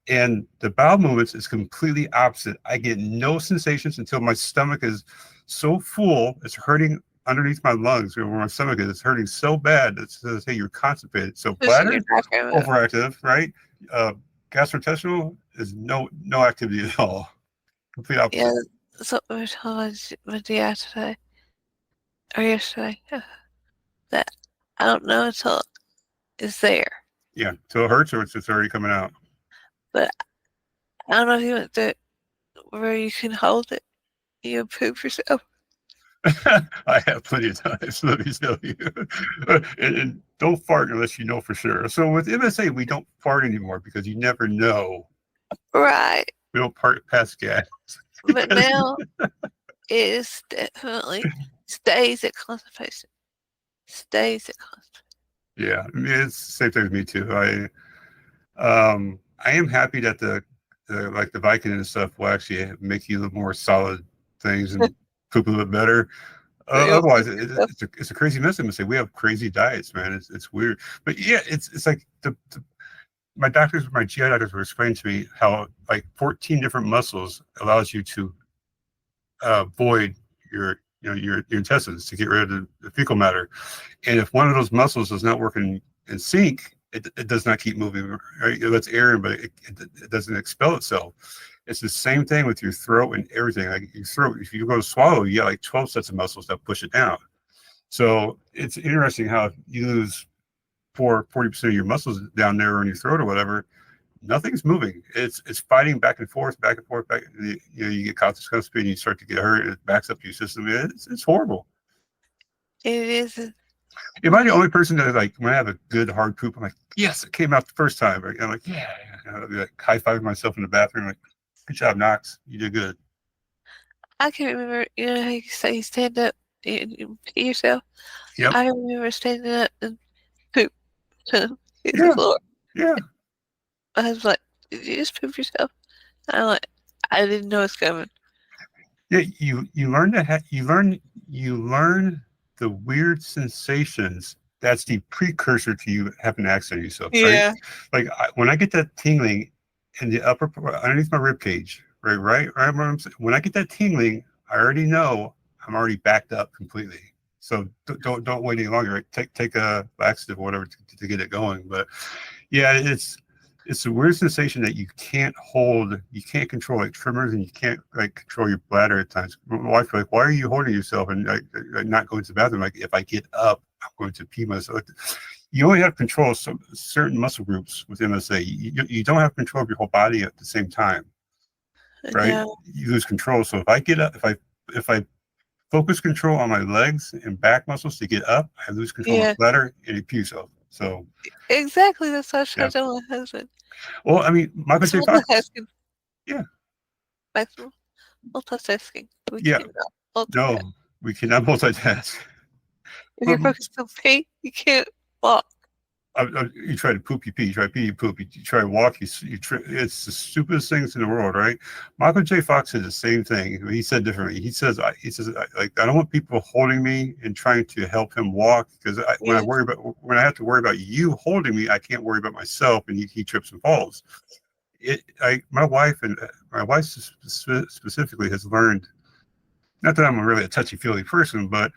And the bowel movements is completely opposite. I get no sensations until my stomach is so full, it's hurting underneath my lungs, where my stomach is. It's hurting so bad that it says, hey, you're constipated. So Pushing your bladder, diaphragm up. overactive, right? Uh, Gastrointestinal is no activity at all. Complete Yeah, opposite. that's what we were talking about dad today or yesterday. That I don't know until it's there. Yeah. So it hurts or it's just already coming out. But I don't know if you went through it where you can hold it. You poop yourself. I have plenty of times, let me tell you. And don't fart unless you know for sure. So with MSA, we don't fart anymore because you never know. Right. We don't pass gas. But now it is definitely stays at constipation. Stays at constipation. Yeah, I mean, it's the same thing with me too. I am happy that the like the Viking and stuff will actually make you more solid things and poop a little bit better. You'll Otherwise, poop yourself. it's a crazy mess. I'm gonna say we have crazy diets, man. It's weird, but yeah, it's like my GI doctors were explaining to me how like 14 different muscles allows you to void your intestines to get rid of the fecal matter. And if one of those muscles is not working in sync, it does not keep moving. Right? It lets air in, but it doesn't expel itself. It's the same thing with your throat and everything. Like your throat, if you go to swallow, you got like 12 sets of muscles that push it down. So it's interesting how if you lose 40% of your muscles down there in your throat or whatever, nothing's moving. It's fighting back and forth, back and forth, back. You get constipated and you start to get hurt. It backs up your system. It's horrible. It is. Am I the only person that like when I have a good hard poop, I'm like, yes, it came out the first time. Right? I'm like, yeah. I'll be like high fiving myself in the bathroom, like, good job, Knox. You did good. I can remember, you know how you say you stand up and you pee yourself? Yep. I remember standing up and poop hit the Yeah. floor. Yeah. I was like, did you just poop yourself? I'm like, I didn't know it's coming. Yeah. You learn you learn the weird sensations that's the precursor to you having an accident yourself, right? Yeah. Like when I get that tingling in the upper underneath my rib cage, right. When I get that tingling, I already know I'm already backed up completely. So don't wait any longer. Right? Take a laxative or whatever to get it going. But yeah, it's a weird sensation that you can't hold, you can't control like tremors, and you can't like control your bladder at times. My wife's like, "Why are you holding yourself and like not going to the bathroom?" Like, if I get up, I'm going to pee myself. Like, you only have control of some certain muscle groups with MSA. You don't have control of your whole body at the same time, right? No. You lose control. So if I get up, if I focus control on my legs and back muscles to get up, I lose control of my Yeah. bladder and it pee myself. So Exactly. That's what I try yeah. to tell my husband. Well, I mean, Michael It's J. Fox. multitasking. Yeah. Maximum multitasking. We Yeah. cannot multitask. No, we cannot multitask. If But you're focused on pee, you can't walk. you try to poop, you pee. You try to pee, you poop. You try to walk, you it's the stupidest things in the world, right? Michael J. Fox said the same thing. He said differently. Like, I don't want people holding me and trying to help him walk because Yeah. when I have to worry about you holding me, I can't worry about myself, and he trips and falls. My wife specifically has learned. Not that I'm really a touchy feely person, but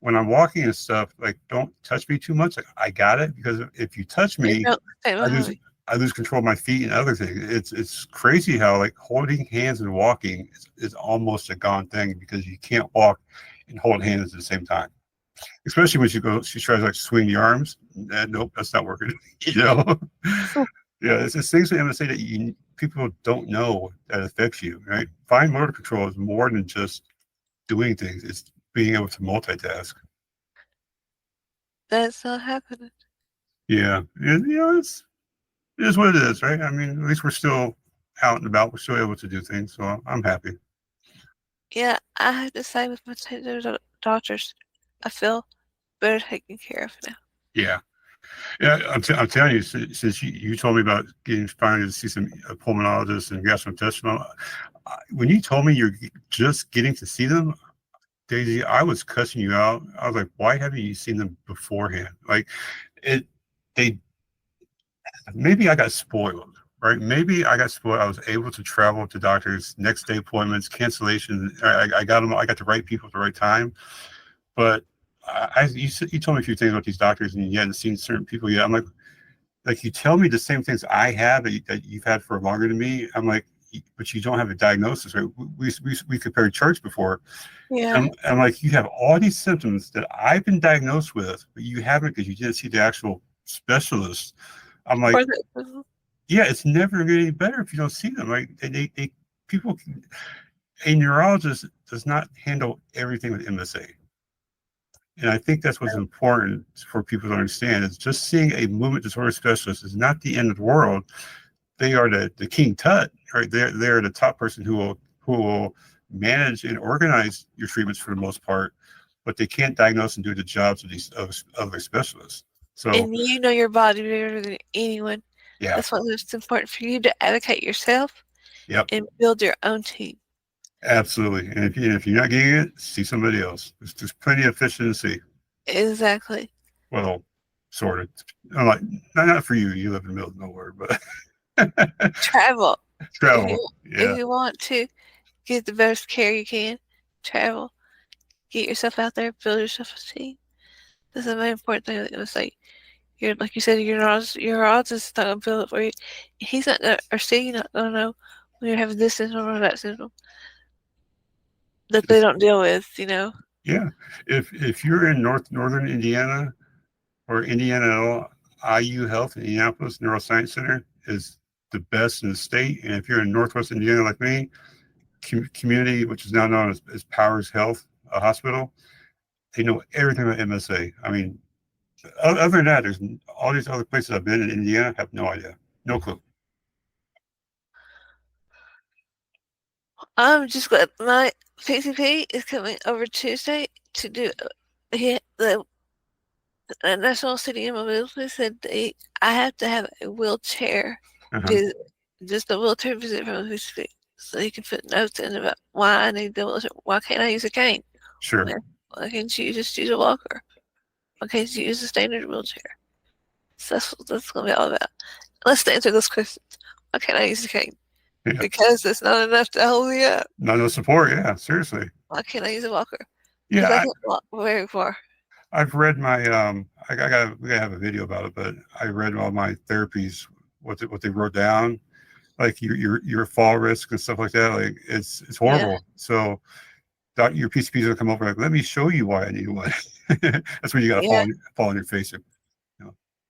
when I'm walking and stuff, like, don't touch me too much. Like, I got it, because if you touch And me, don't stay I behind lose me. I lose control of my feet and other things. It's crazy how like holding hands and walking is almost a gone thing because you can't walk and hold hands at the same time. Especially when she tries to like swing the arms. Nope, that's not working. you know. Yeah, it's things with MSA that people don't know that affects you. Right, fine motor control is more than just doing things. It's being able to multitask. That's not happening. Yeah, and it is what it is, right? I mean, at least we're still out and about. We're still able to do things, so I'm happy. Yeah, I have to say with my two daughters, I feel better taken care of now. Yeah, yeah. I'm telling you, since you told me about getting finally to see some pulmonologists and gastrointestinal, when you told me you're just getting to see them, Daisy, I was cussing you out. I was like, why haven't you seen them beforehand? Like, it, they maybe I got spoiled, right? Maybe I got spoiled. I was able to travel to doctors, next day appointments, cancellation. I got them. I got the right people at the right time. But you told me a few things about these doctors, and you hadn't seen certain people yet. I'm like you tell me the same things I have that you've had for longer than me. I'm like, but you don't have a diagnosis, right? We compared charts before. Yeah. I'm like, you have all these symptoms that I've been diagnosed with, but you haven't because you didn't see the actual specialist. I'm like, Or the, yeah, it's never going to get any better if you don't see them. Like, people, a neurologist does not handle everything with MSA. And I think that's what's important for people to understand is just seeing a movement disorder specialist is not the end of the world. They are the king tut, right? They're the top person who will manage and organize your treatments for the most part, but they can't diagnose and do the jobs of these other specialists. So and you know your body better than anyone. yeah, That's why it's important for you to advocate yourself yep, and build your own team. absolutely. And if you're not getting it, see somebody else. There's plenty of fish in the sea. Exactly. Well, sort of. I'm like, not for you. You live in the middle of nowhere, but Travel. If travel. you if Yeah. you want to get the best care you can, travel. Get yourself out there, build yourself a team. That's the main important thing. It was like you said, your odds is not gonna build it for you. He's not gonna, or Steve not gonna know when you're having this syndrome or that syndrome that they It's, don't deal with. yeah. If you're in northern Indiana or Indiana IU Health in Indianapolis Neuroscience Center is the best in the state. And if you're in Northwest Indiana like me, community, which is now known as Powers Health Hospital, they know everything about MSA. I mean, other than that, there's all these other places I've been in Indiana, have no idea, no clue. I'm just glad my PCP is coming over Tuesday to do the National City Mobility said I have to have a wheelchair Uh-huh. visit, just a wheelchair visit from the PCP, so he can put notes in about why I need the wheelchair. Why can't I use a cane? Sure. Why can't you just use a walker? Okay, so you use a standard wheelchair. So that's what that's going to be all about. Let's answer those questions. Why can't I use a cane? Yeah. Because it's not enough to hold me up. Not no support. Yeah, seriously. Why can't I use a walker? Because I Yeah, can't walk very far. I've read my I got we gotta have a video about it, but I read all my therapies, what they wrote down, like your fall risk and stuff like that. Like it's Yeah. horrible. So your PCPs will come over like, let me show you why I need one. That's when you gotta Yeah. fall on your face and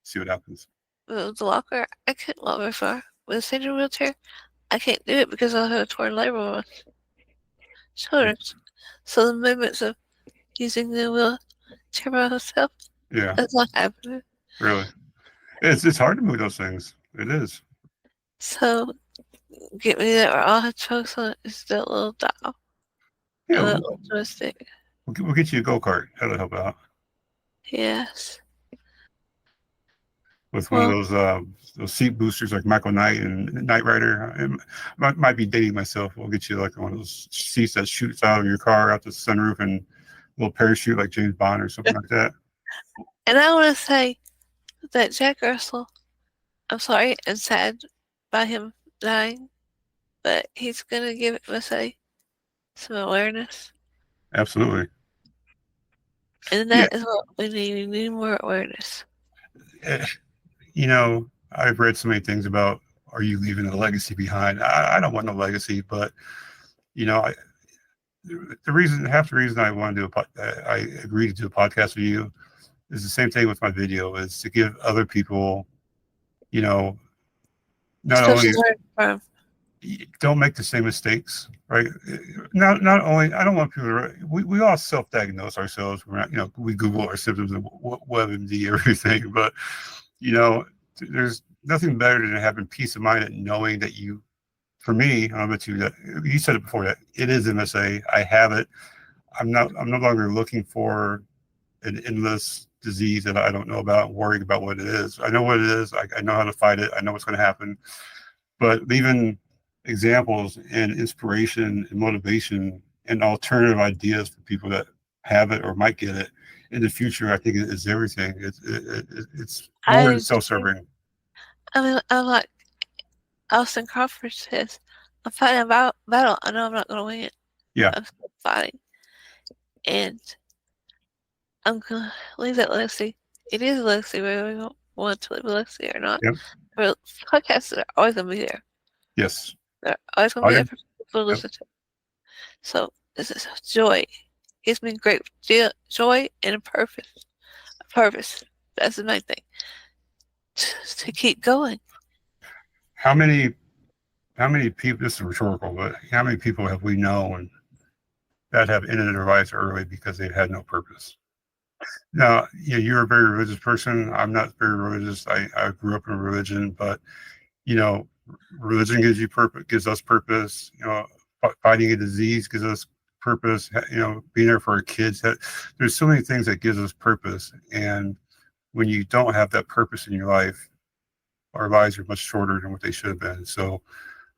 see what happens. With the walker, I couldn't walk very far. With a standard wheelchair, I can't do it because I have a torn labrum on my shoulders. So the movements of using the wheelchair by myself, Yeah, that's not happening. really. It's hard to move those things. It is. So get me that where all I have to focus on is that little dial Yeah, and that little joystick. we'll get you a go kart. That'll help out Yes. with one of Well, those seat boosters like Michael Knight and Knight Rider. Might be dating myself. We'll get you like one of those seats that shoots out of your car out the sunroof and a little parachute like James Bond or something like that. and I want to say that Jack Russell, I'm sorry and sad by him dying, but he's going to give MSA some awareness. Absolutely. And Yeah. that is what we need. We need more awareness. Eh, I've read so many things about are you leaving a legacy behind? I don't want no legacy, but I, half the reason I want to do I agreed to do a podcast with you is the same thing with my video is to give other people, not Stuff to only learn from. don't make the same mistakes, right? Not only I don't want people to we all self-diagnose ourselves. We're not, we Google our symptoms and WebMD everything, but there's nothing better than having peace of mind and knowing that for me, I bet you that you said it before that it is MSA. I have it. I'm no longer looking for an endless disease that I don't know about and worrying about what it is. I know what it is. I know how to fight it. I know what's going to happen. But leaving examples and inspiration and motivation and alternative ideas for people that have it or might get it in the future, I think is everything. It's more than I self-serving. I mean, I'm like Austin Crawford says, I'm fighting a battle. I know I'm not going to win. Yeah. I'm still fighting. And I'm going to leave that legacy. It is a legacy, whether we want to leave a legacy or not. Yep. But podcasts are always going to be there. Yes. They're always going to be there for people to listen to. So this is joy. Gives me great joy and a purpose. A purpose. That's the main thing. To keep going. How many people, this is rhetorical, but how many people have we known that have ended their lives early because they had no purpose? Now, you're a very religious person. I'm not very religious. I grew up in religion, but religion gives us purpose. Fighting a disease gives us purpose. Being there for our kids. There's so many things that gives us purpose. And when you don't have that purpose in your life, our lives are much shorter than what they should have been. So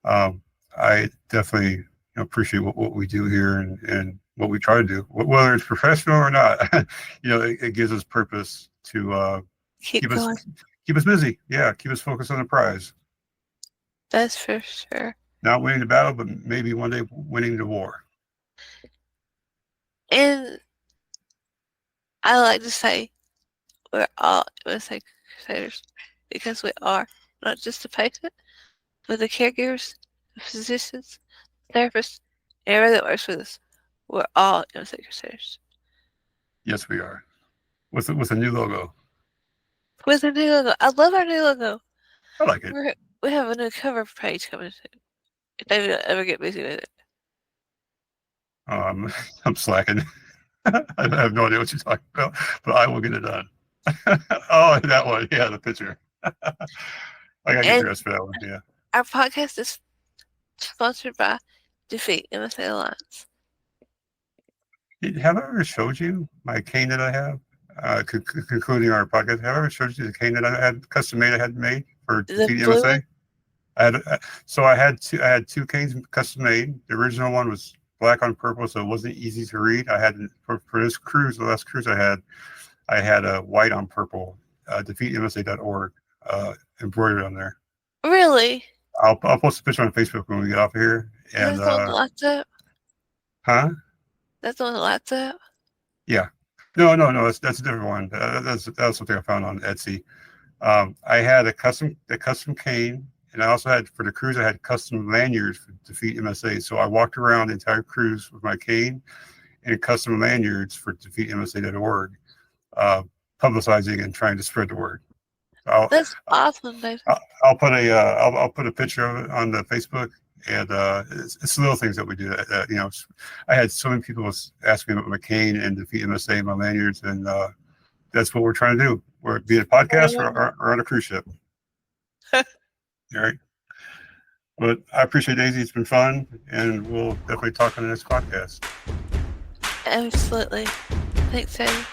I definitely appreciate what we do here and what we try to do, whether it's professional or not. It gives us purpose to keep going. Keep us busy. Yeah, keep us focused on the prize. That's for sure. Not winning the battle, but maybe one day winning the war. And I like to say we're all MSA Crusaders because we are not just the patient, but the caregivers, the physicians, therapists, and everyone that works with us. We're all MSA Crusaders. Yes, we are. With a new logo. With a new logo. I love our new logo. I like it. We have a new cover page coming soon. If they ever get busy with it. I'm slacking. I have no idea what you're talking about, but I will get it done. Oh, that one. Yeah, the picture. I gotta get dressed for that one. Yeah. Our podcast is sponsored by Defeat MSA Alliance. Have I ever showed you my cane that I have? Concluding our podcast, have I ever showed you the cane that I had custom made? I had made for Defeat MSA. I had two canes custom made. The original one was black on purple, so it wasn't easy to read. I had for this cruise, the last cruise I had, I had a white on purple, defeatmsa.org embroidered on there. Really? I'll post a picture on Facebook when we get off of here. And That's the one that lights up? huh? That's the one that lights up? Yeah. No, no, no. That's a different one. That's something I found on Etsy. I had a custom cane, and I also had for the cruise. I had custom lanyards for Defeat MSA. So I walked around the entire cruise with my cane and custom lanyards for defeatmsa.org, publicizing and trying to spread the word. I'll That's awesome, David. I'll put a I'll put a picture of it on the Facebook, and it's the little things that we do. You know, I had so many people ask me about my cane and Defeat MSA and my lanyards, and that's what we're trying to do. We're be a podcast or on a cruise ship. All right. But I appreciate Daisy. It's been fun, and we'll definitely talk on the next podcast. Absolutely. Thanks, David.